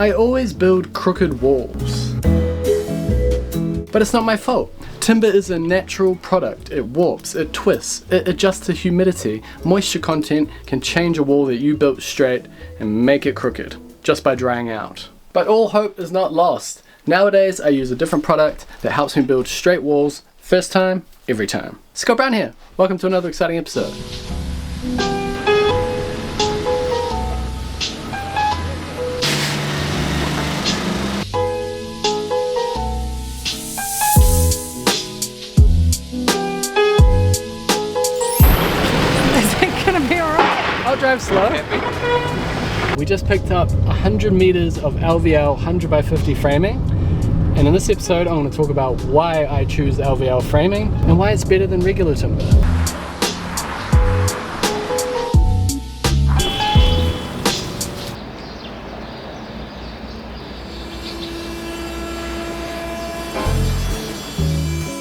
I always build crooked walls. But it's not my fault. Timber is a natural product. It warps, it twists, it adjusts to humidity. Moisture content can change a wall that you built straight and make it crooked, just by drying out. But all hope is not lost. Nowadays I use a different product that helps me build straight walls, first time, every time. Scott Brown here. Welcome to another exciting episode. I'll drive slow. We just picked up 100 meters of LVL 100x50 framing, and in this episode I'm going to talk about why I choose LVL framing and why it's better than regular timber.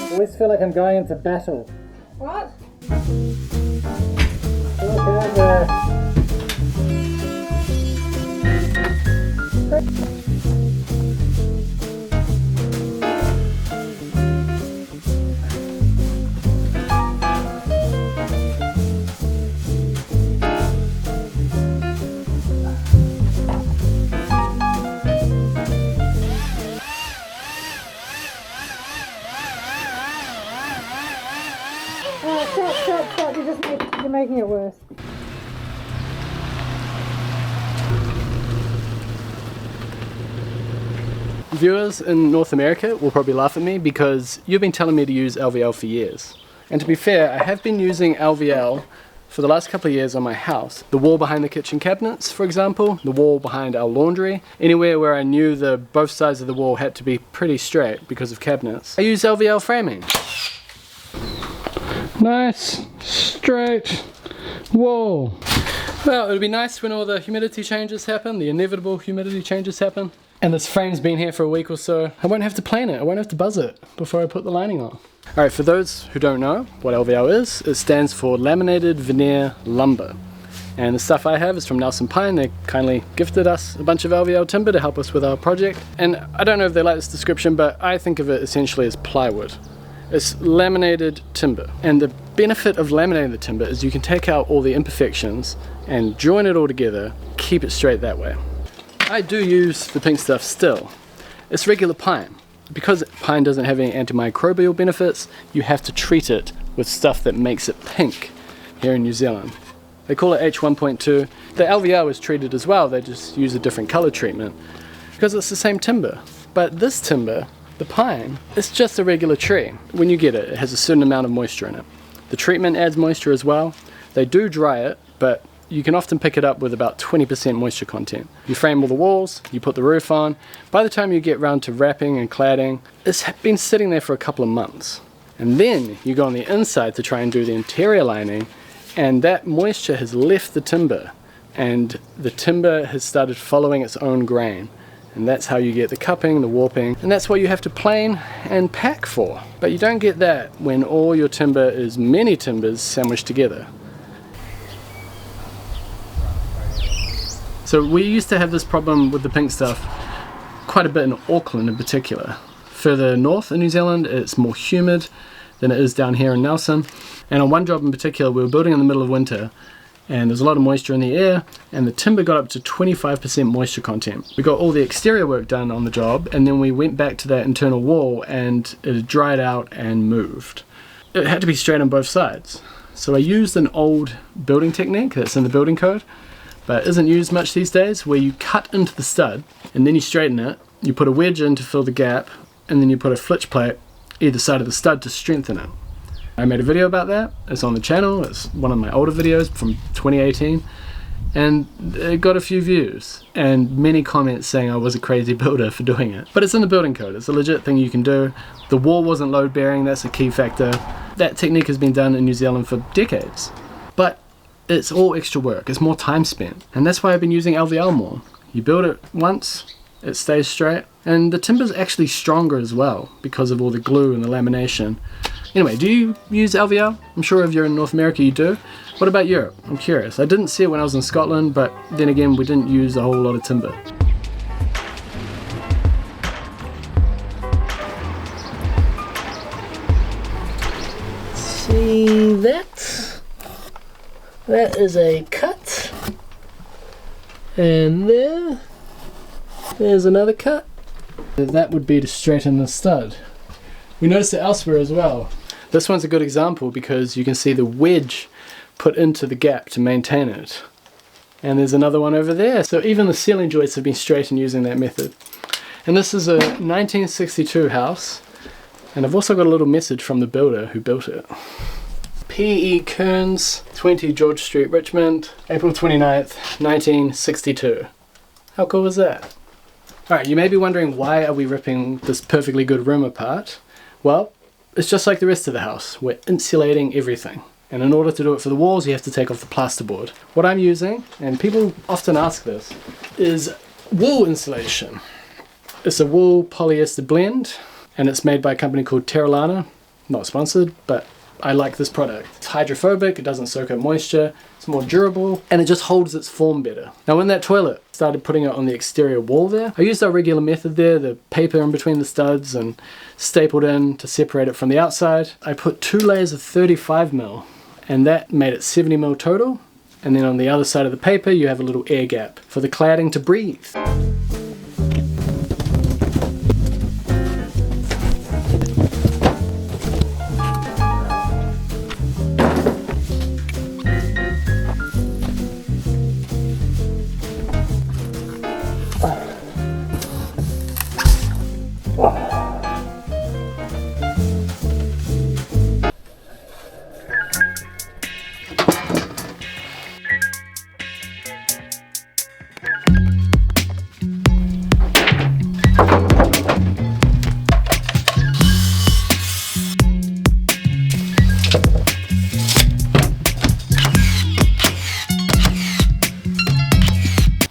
I always feel like I'm going into battle. What? Stop, you're making it worse. Viewers in North America will probably laugh at me because you've been telling me to use LVL for years. And to be fair, I have been using LVL for the last couple of years on my house. The wall behind the kitchen cabinets, for example, the wall behind our laundry, anywhere where I knew both sides of the wall had to be pretty straight because of cabinets. I use LVL framing. Nice, straight wall. Well, it would be nice when all the humidity changes happen, the inevitable humidity changes happen. And this frame's been here for a week or so. I won't have to plane it, I won't have to buzz it before I put the lining on. Alright, for those who don't know what LVL is, it stands for Laminated Veneer Lumber. And the stuff I have is from Nelson Pine. They kindly gifted us a bunch of LVL timber to help us with our project. And I don't know if they like this description, but I think of it essentially as plywood. It's laminated timber. And the benefit of laminating the timber is you can take out all the imperfections and join it all together, keep it straight that way. I do use the pink stuff still. It's regular pine. Because pine doesn't have any antimicrobial benefits, you have to treat it with stuff that makes it pink here in New Zealand. They call it H1.2. The LVL is treated as well, they just use a different color treatment because it's the same timber. But this timber, the pine, it's just a regular tree. When you get it, it has a certain amount of moisture in it. The treatment adds moisture as well. They do dry it, but you can often pick it up with about 20% moisture content. You frame all the walls, you put the roof on. By the time you get round to wrapping and cladding, it's been sitting there for a couple of months. And then you go on the inside to try and do the interior lining, and that moisture has left the timber, and the timber has started following its own grain. And that's how you get the cupping, the warping, and that's what you have to plane and pack for. But you don't get that when all your timber is many timbers sandwiched together. So we used to have this problem with the pink stuff quite a bit in Auckland in particular. Further north in New Zealand it's more humid than it is down here in Nelson. And on one job in particular we were building in the middle of winter and there's a lot of moisture in the air and the timber got up to 25% moisture content. We got all the exterior work done on the job and then we went back to that internal wall and it had dried out and moved. It had to be straight on both sides. So I used an old building technique that's in the building code, but isn't used much these days, where you cut into the stud and then you straighten it, you put a wedge in to fill the gap, and then you put a flitch plate either side of the stud to strengthen it. I made a video about that, it's on the channel, it's one of my older videos from 2018, and it got a few views, and many comments saying I was a crazy builder for doing it. But it's in the building code, it's a legit thing you can do. The wall wasn't load bearing, that's a key factor. That technique has been done in New Zealand for decades. But it's all extra work, it's more time spent. And that's why I've been using LVL more. You build it once, it stays straight, and the timber's actually stronger as well because of all the glue and the lamination. Anyway, do you use LVL? I'm sure if you're in North America you do. What about Europe? I'm curious. I didn't see it when I was in Scotland, but then again we didn't use a whole lot of timber. see that? That is a cut. And there's another cut. That would be to straighten the stud. We noticed it elsewhere as well. This one's a good example because you can see the wedge put into the gap to maintain it. And there's another one over there. So even the ceiling joists have been straightened using that method. And this is a 1962 house. And I've also got a little message from the builder who built it. P.E. Kearns, 20 George Street, Richmond, April 29th, 1962. How cool is that? Alright, you may be wondering, why are we ripping this perfectly good room apart? Well, it's just like the rest of the house. We're insulating everything. And in order to do it for the walls, you have to take off the plasterboard. What I'm using, and people often ask this, is wool insulation. It's a wool polyester blend, and it's made by a company called Terralana. Not sponsored, but I like this product. It's hydrophobic, it doesn't soak up moisture, it's more durable, and it just holds its form better. Now when that toilet started putting it on the exterior wall there, I used our regular method there, the paper in between the studs and stapled in to separate it from the outside. I put 2 layers of 35mm, and that made it 70mm total. And then on the other side of the paper you have a little air gap for the cladding to breathe.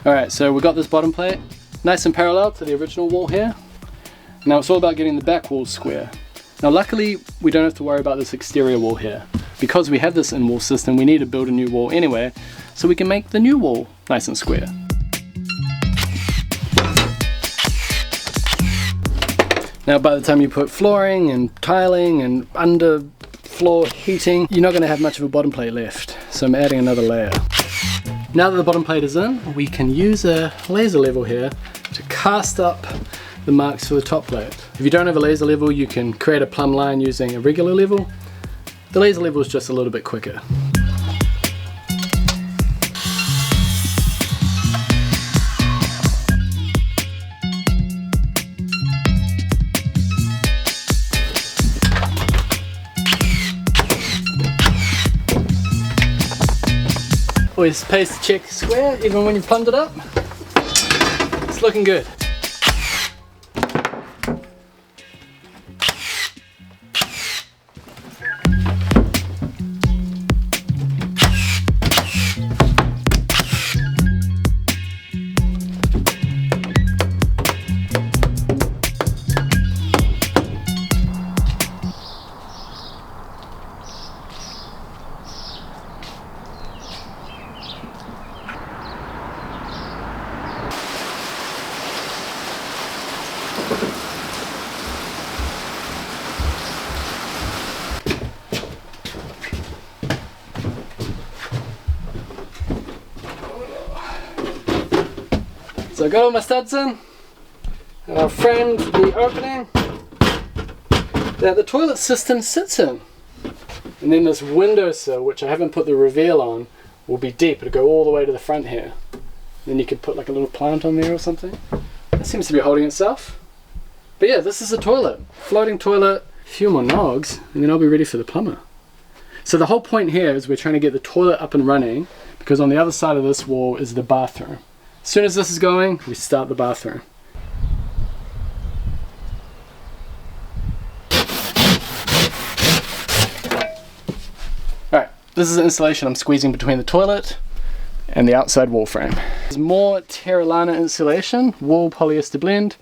Alright, so we got this bottom plate nice and parallel to the original wall here. Now it's all about getting the back wall square. Now luckily we don't have to worry about this exterior wall here. Because we have this in-wall system, we need to build a new wall anyway, so we can make the new wall nice and square. Now by the time you put flooring and tiling and under floor heating, you're not going to have much of a bottom plate left. So I'm adding another layer. Now that the bottom plate is in, we can use a laser level here to cast up the marks for the top plate. If you don't have a laser level, you can create a plumb line using a regular level. The laser level is just a little bit quicker. Always pays to check square, even when you've plumbed it up. It's looking good. So I got all my studs in, and I've framed the opening that the toilet system sits in. And then this windowsill, which I haven't put the reveal on, will be deep. It'll go all the way to the front here. Then you could put like a little plant on there or something. That seems to be holding itself. But yeah, this is a toilet. Floating toilet, a few more nogs, and then I'll be ready for the plumber. So the whole point here is we're trying to get the toilet up and running, because on the other side of this wall is the bathroom. As soon as this is going, we start the bathroom. Alright, this is the insulation I'm squeezing between the toilet and the outside wall frame. There's more Terralana insulation, wool polyester blend,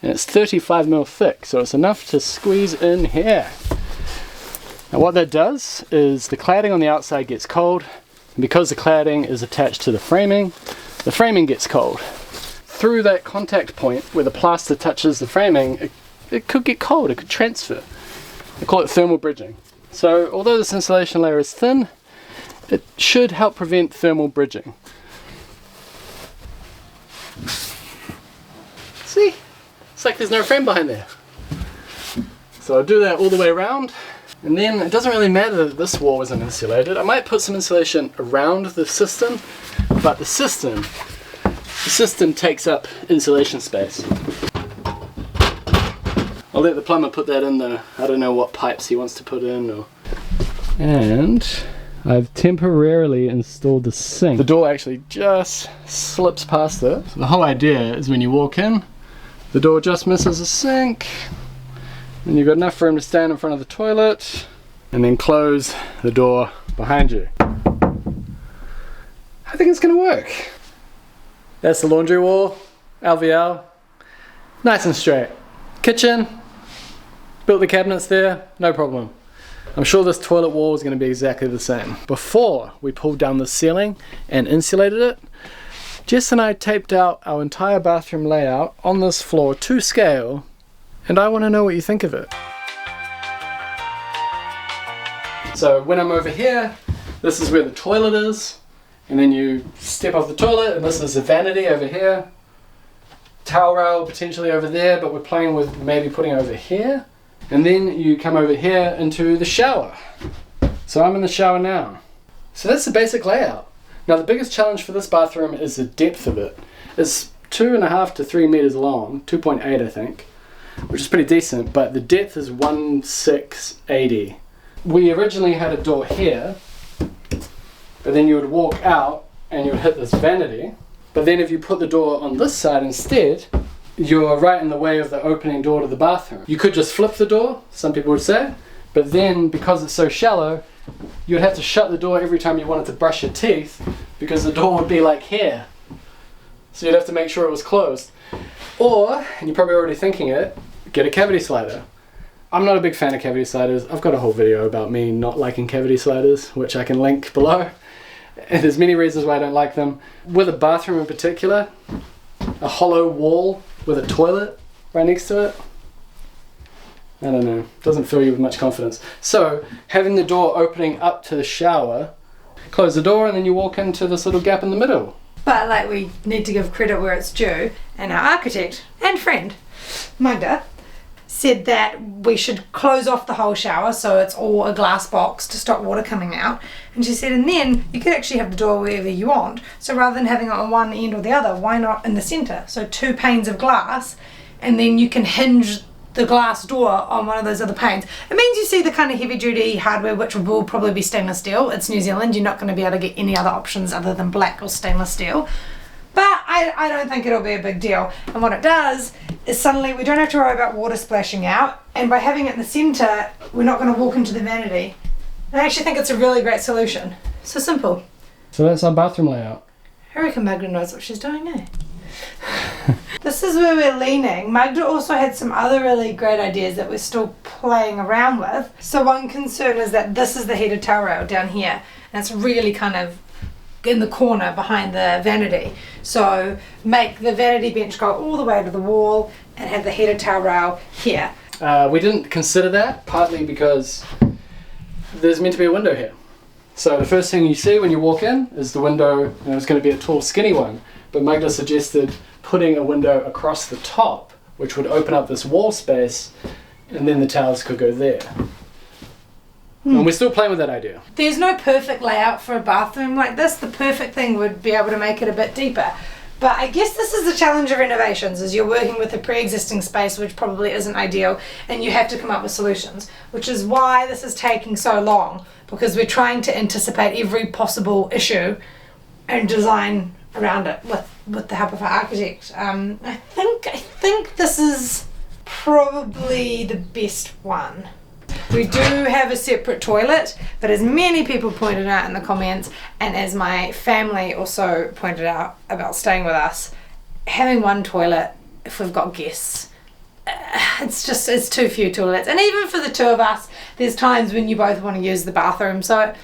and it's 35mm thick, so it's enough to squeeze in here. Now what that does is the cladding on the outside gets cold, and because the cladding is attached to the framing gets cold. Through that contact point where the plaster touches the framing, it could get cold, it could transfer. I call it thermal bridging. So although this insulation layer is thin, it should help prevent thermal bridging. See? It's like there's no frame behind there. So I'll do that all the way around. And then it doesn't really matter that this wall isn't insulated. I might put some insulation around the cistern, but the cistern takes up insulation space. I'll let the plumber put that in the, I don't know what pipes he wants to put in. And I've temporarily installed the sink. The door actually just slips past it. So the whole idea is when you walk in, the door just misses the sink, and you've got enough room to stand in front of the toilet, and then close the door behind you. I think it's gonna work. That's the laundry wall, LVL, nice and straight. Kitchen, built the cabinets there, no problem. I'm sure this toilet wall is going to be exactly the same. Before we pulled down the ceiling and insulated it, Jess and I taped out our entire bathroom layout on this floor to scale, and I want to know what you think of it. So when I'm over here, this is where the toilet is, and then you step off the toilet, and this is the vanity over here. Towel rail potentially over there, but we're playing with maybe putting it over here. And then you come over here into the shower. So I'm in the shower now. So that's the basic layout. Now the biggest challenge for this bathroom is the depth of it. It's 2.5 to 3 meters long, 2.8 I think, which is pretty decent, but the depth is 1,680. We originally had a door here, but then you would walk out and you would hit this vanity. But then if you put the door on this side instead, you're right in the way of the opening door to the bathroom. You could just flip the door, some people would say, but then because it's so shallow, you'd have to shut the door every time you wanted to brush your teeth because the door would be like here. So you'd have to make sure it was closed. Or, and you're probably already thinking it, get a cavity slider. I'm not a big fan of cavity sliders. I've got a whole video about me not liking cavity sliders, which I can link below. And there's many reasons why I don't like them. With a bathroom in particular, a hollow wall with a toilet right next to it, I don't know, doesn't fill you with much confidence. So having the door opening up to the shower, close the door and then you walk into this little gap in the middle. But like, we need to give credit where it's due, and our architect and friend Magda said that we should close off the whole shower so it's all a glass box to stop water coming out. And she said, and then you could actually have the door wherever you want. So rather than having it on one end or the other, why not in the center? So 2 panes of glass, and then you can hinge the glass door on one of those other panes. It means you see the kind of heavy duty hardware, which will probably be stainless steel. It's New Zealand, you're not going to be able to get any other options other than black or stainless steel. But I don't think it'll be a big deal. And what it does is suddenly we don't have to worry about water splashing out. And by having it in the center, we're not going to walk into the vanity. I actually think it's a really great solution. So simple. So that's our bathroom layout. I reckon Magda knows what she's doing, eh? This is where we're leaning. Magda also had some other really great ideas that we're still playing around with. So one concern is that this is the heated towel rail down here. And it's really kind of in the corner behind the vanity. So make the vanity bench go all the way to the wall and have the heated towel rail here. We didn't consider that, partly because there's meant to be a window here. So the first thing you see when you walk in is the window, and it's going to be a tall, skinny one. But Magda suggested putting a window across the top, which would open up this wall space, and then the towels could go there. And we're still playing with that idea. There's no perfect layout for a bathroom like this. The perfect thing would be able to make it a bit deeper. But I guess this is the challenge of renovations, is you're working with a pre-existing space which probably isn't ideal, and you have to come up with solutions, which is why this is taking so long, because we're trying to anticipate every possible issue and design around it with the help of our architect. I think this is probably the best one. We do have a separate toilet, but as many people pointed out in the comments, and as my family also pointed out about staying with us, having one toilet if we've got guests, it's too few toilets. And even for the two of us, there's times when you both want to use the bathroom. So,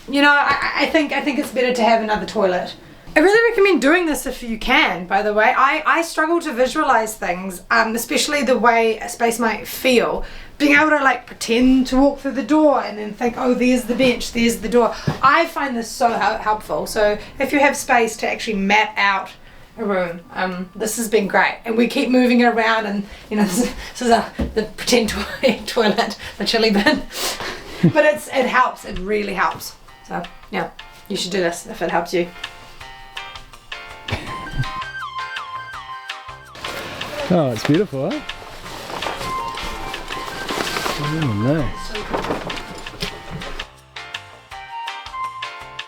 you know, I think it's better to have another toilet. I really recommend doing this if you can, by the way. I struggle to visualize things, especially the way a space might feel. being able to like pretend to walk through the door and then think, oh, there's the bench, there's the door. I find this so helpful. So if you have space to actually map out a room, this has been great. And we keep moving it around, and you know, this is the pretend toilet, the chili bin. But it helps, it really helps. So yeah, you should do this if it helps you. Oh, it's beautiful, huh? Oh, nice.